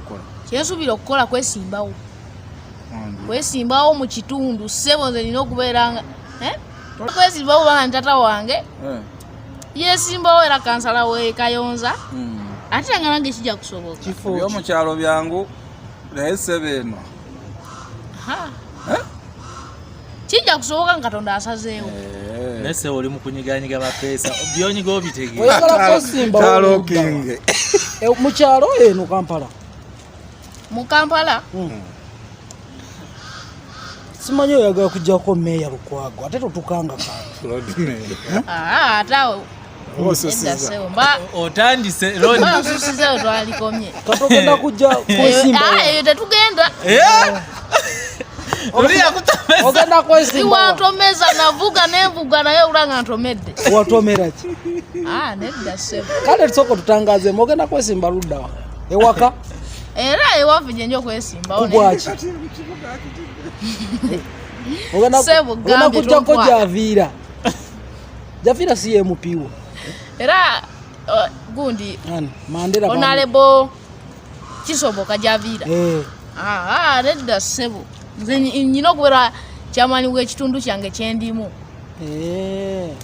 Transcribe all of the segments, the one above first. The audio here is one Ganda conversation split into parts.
okukola? Kyensuubira okukola kwesimbawo. Kwesimbawo mu kitundu ssebo nze nina okubeeranga kwesimbawo bana tata wange yesimbawo era kansala we Kayonza ate nga nange kijja kusoboka. Byo mu kyalo byangu naye ssebo eno kijja kusoboka nga Katonda asazeewo. Nese oli mu kunyiganyiga mapeesa byonyiga obitegeera. Oyagala kwesimbawo mu kyalo eno Kampala. Mu Kampala simanyi oyagala kujjako meeya Lukwago ate totukanga atawo otandise nsusizeyo twalikomye katogenda kujja kwesimbawo tetugenda ogenda kwesimbawo wantomeza navuga nenvuga naye ulanga ntomedde watomera ki nedda ssebo kale tusoko tutangazeemu ogenda kwesimba luddawa ewaka era ewaffe gye nja okwesimbawo kubwaki ogenda kujjako Javiira. Javiira si yemupiwo era gundi Mandela Honorable kisoboka Javiira nedda ssebo nze nyina okubeera kyamaanyi w'ekitundu kyange kyendimu.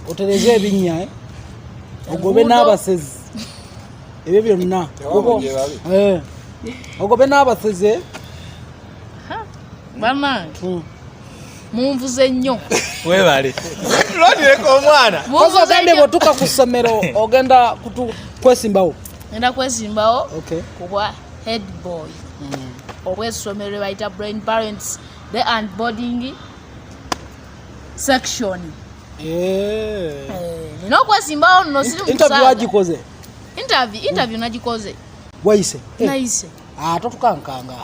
Otereze ebinnya ogobe n'abasezi ebyo byonna ogobe n'abasezi bannange munvuze nnyo webale lwondireko omwana ogende bwotuka ku ssomero ogenda kwesimbawo. Ngenda kwesimbawo kubwa head boy obw'essomero lye bayita brain parents the and boarding section. Nina okwesimbawo nno siri interview agikoze interview nagikoze wayise nayise totukankanga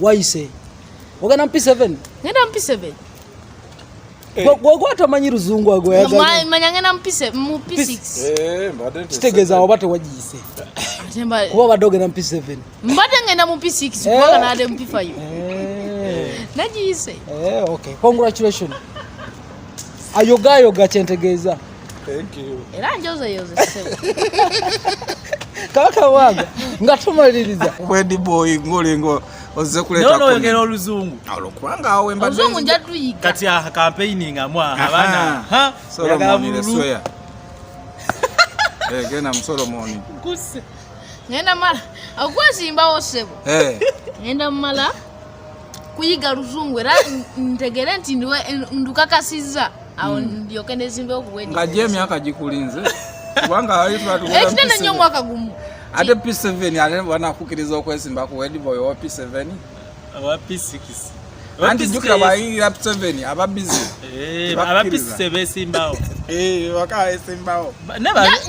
wayise ogenda P7 ngenda P7 gwatamanyi luzungu agweyagala manya ngenda mu P6 kitegeeza oba tewagiyise kuba badde ogenda mu P7 mbadde ngenda mu P6 kubanga naade mu P5 nagiyise. Okay, congratulations. Ayogayoga kyentegeeza. Thank you. Era njozeyoze ssebo. Kabaka wange nga tumaliriza. Wedi boy ngolingo ozze kuleta no yogera oluzungu. Olokubanga awe mbadde. Oluzungu njatuyiga. Kati campaigning amwa abana Solomon Sweya. Gena Solomon. Kuse. Ngenda mala akwasimbawo ssebo. Ngenda mala kuyiga luzungu era ntegere nti ndukakasizza awo ndyoke nezimbe okuwedi nga je myaka gikulinze kubanga ali twatukola ekitende nnyo mwaka gumu ate P7 ale banakukiriza okwesimba ku wedi boy wa P7 wa P6 anti jukira bayingira P7 aba busy aba P7 besimbawo waka esimbawo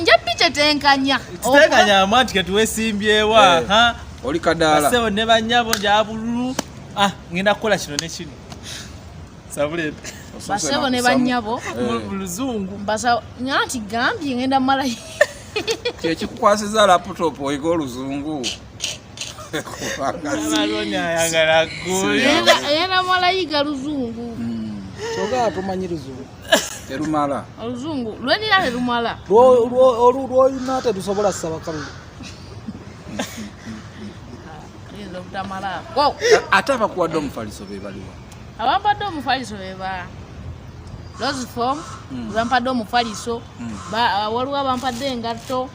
nja piche tenkanya amanti ketuwesimbyewa oli kadala sebo ne banyabo jabululu ngenda kukola kino ne kino sabule basebo ne banyabo mu luzungu mbasa nyanti gambye ngenda mala kyekikukwasiza laptop oyiga oluzungu amaloni ayagala guli ngenda mala yiga luzungu kyoga tumanyi luzungu terumala oluzungu lwenira terumala olwoyina tetusobola ssaba kalulu ate abakuwadde omufaliso be baliwa abampadde omufaliso beba Rose form bampadde omufaliso waliwo abampadde engatto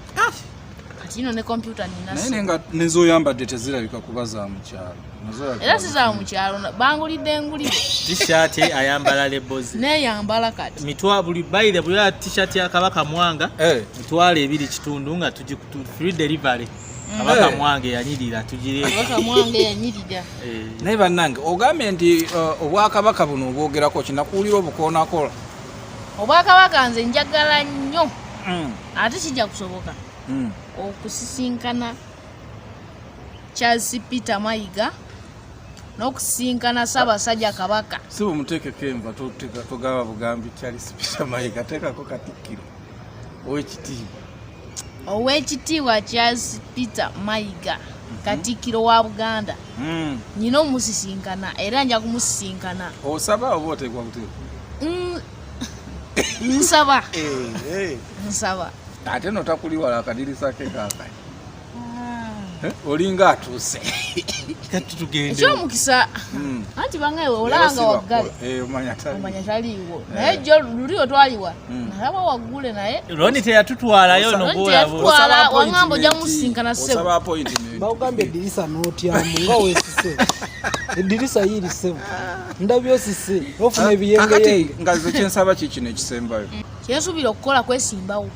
kati ino ne computer nina naye nga nezoyambadde tezirabika kubaza mu kyalo era siza mu kyalo bangulidde engulire t-shirt ayambala lebozi neyambala kati mitwa buli bayire buli t-shirt ya kabaka mwanga mitwala 2 kitundu nga free delivery kabaka mwange yanyirira tujire kabaka mwange yanyirira naye bannange ogambye nti obwakabaka buno obwogerako kinakuwulira obukoonako obwakabaka nze njagala nnyo ate kijja kusoboka okusisinkana Charles Peter Mayiga n'okusisinkana Ssaabasajja Kabaka si bumuteekeko enva togaba bugambi Charles Peter Mayiga teekako Katikkiro ow'ekitiibwa Charles Peter Mayiga Katikkiro wa Buganda nyina omusisinkana era nja kumusisinkana osaba oba oteekwa buteekwa nsaba ate notakuliwala akadirisa ke kakai olinga atuuse kati tugende ekyomukisa anti bangewe olanga waggale omanya taliiwo naye jjo lulio twaliwa nalaba waggule naye loni teyatutwalayo nogolabotwala wangamba ojja musinkana ssebo bakugambye eddirisa n'otyamu nga weesise eddirisa yiri ssebo ndabyo osise ofuna ebiyengeyenge nga zo kyensaba kikino ekisembayo kyensuubira okukola kwesimbawo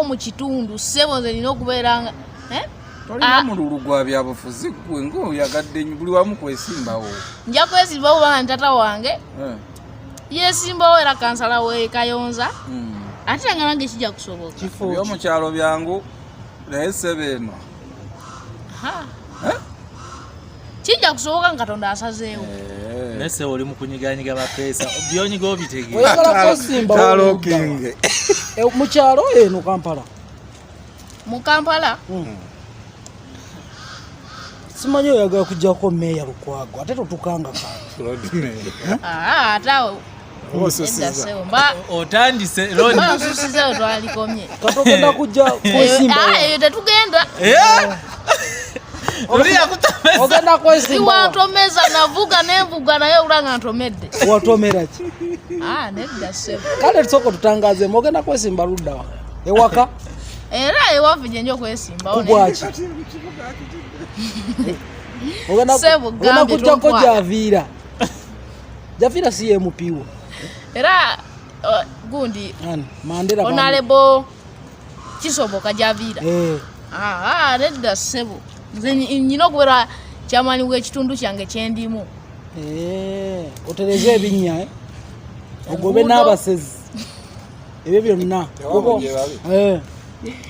mu kitundu ssebo nze nina okubeeranga tolina mululu gwa byabufuzi gwe ng'oyagadde buli wamu kwesimbawo nja kwesimbawo bana tata wange yesimbawo era kansala we kayonza ate nga nange kijja kusoboka ebyomukyalo byangu naye ssebo eno kijja kusoboka nga Katonda asazeewo nese oli mu kunyiganyiga bapeesa byonyiga obitegeera oyagala kwesimbawo mu kyalo eno Kampala mu Kampala simanyi oyagala kujjako meeya Lukwago ate totukanga atawe otandise nsusizeyo twalikomye katogenda kujja kwesimbawo tetugenda ogenda kwesimbawo iwantomeza navuga nenvuga naye olanga ntomedde watomera ki nedda ssebo kale tusooka tutangazeemu ogenda kwesimba luddawa ewaka era ewaffe gye nja okwesimbawo kubwaki ogenda kujjako javiira si yemupiwo era gundi Mandela onalebo kisoboka javiira nedda ssebo nze nyina okubeera kyamaanyi w'ekitundu kyange kyendimu otereze ebinnya ogobe n'abasezi ebyo byonna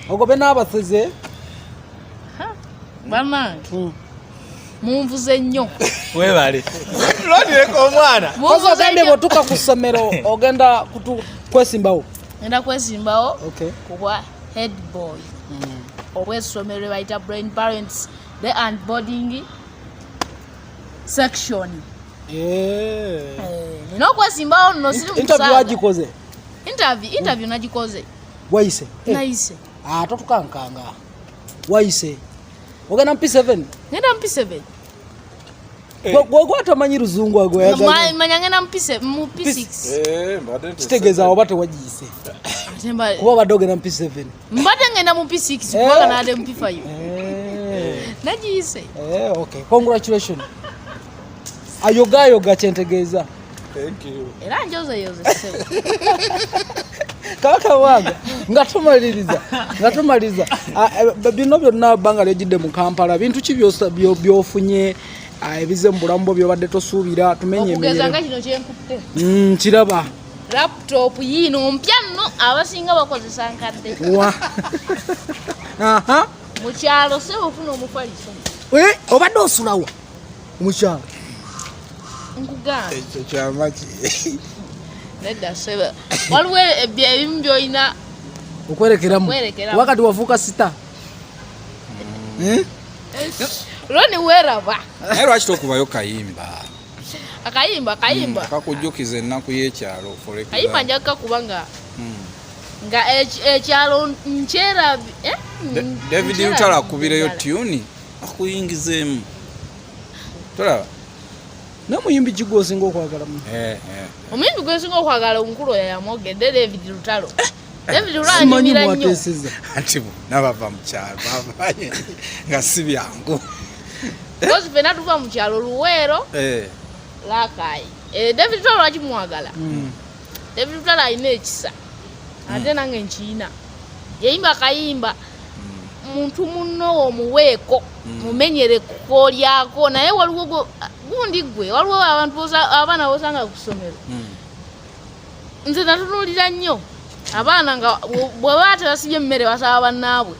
ogobe n'abasezi bannange munvuze nnyo webale lonireko omwana ogambye bwotuka ku ssomero ogenda kwesimbawo ngenda kwesimbawo kubwa head boy obw'essomero bayita brain parents the and boarding section nina okwesimbawo nno siri interview agikoze interview nagikoze wayise nayise totukankanga wayise ogenda P7 ngenda P7 gwe atamanyi luzungu manya ngenda mu P6 kitegeeza oba tewagiyise kuba badde ogenda mu P7 mbadde ngenda mu P6 kubanga naade mu P5 nagiyise okay congratulations ayogayoga kyentegeeza era njozeyoze ssebo kabaka wange nga tumaliriza bino byonna bbanga lyojjidde mu Kampala bintu ki byofunye ebize mu bulamu bwo byobadde tosuubira tumenye okugeza nga kino kyenkutte kiraba laptop yiino mpya nno abasinga bakozesa nkadde mu kyalo ssebo ofuna omufaliso obadde osulawa omukyalo nkugamba ekyo kyamaki nedda ssebo waliwo ebimu byolina okwerekeramu wakati wafuuka sita loni weeraba naye lwaki tokubayo kayimba akayimba kakujjukiza ennaku y'ekyalo kayimba nja kukakuba nga ekyalo nkyerabye David Lutalo akubireyo tuni akuyingizeemu tolaba n'omuyimbi ki gw'osinga okwagala omuyimbi gwensinga okwagala omukulu oyo yamwogedde David Lutalo David Lutalo anyumira nnyo anti nabava mu kyalo bavanye nga si byangu kozi fena tuva mu kyalo Luweero Lakayi David Lutalo lwaki mwagala David Lutalo alina ekisa ate nange nkiyina yayimba kayimba muntu munno omuweeko mumenyere kukolyako naye waliwo gundi gwe waliwo abantu abaana bosanga ku ssomero nze natunuulira nnyo abaana nga bwe baterasibye emmere basaba bannaabwe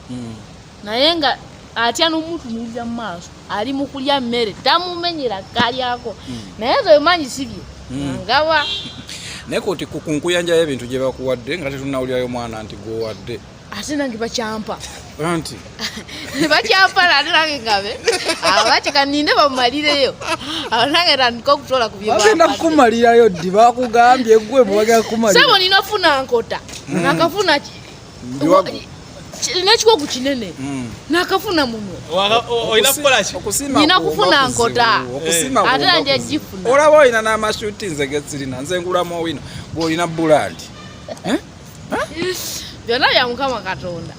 naye nga atya n'omutunuulira mu maaso ali mu kulya mmere tamumenyera kalyako naye nze wemanyi sibye ngaba naye koti kukunkuyanja ebintu gye bakuwadde nga tetunawulirayo mwana nti gwowadde ate nange bakyampa anti bakyampa nate nange ngabe abakyeka ninde bamumalireyo awo nange tandika okutola ku bagenda kukumalirayo ddi bakugambye gwe bagenda kukumalira sebo nina funa nkota nakafuna n'ekikoku kinene n'akafuna muno olina kukola ki nina kufuna nkota ate nanje gifuna olaba olina n'amashuti nze gezirina nze ngulamu owino gw'olina bulandi byonna bya Mukama Katonda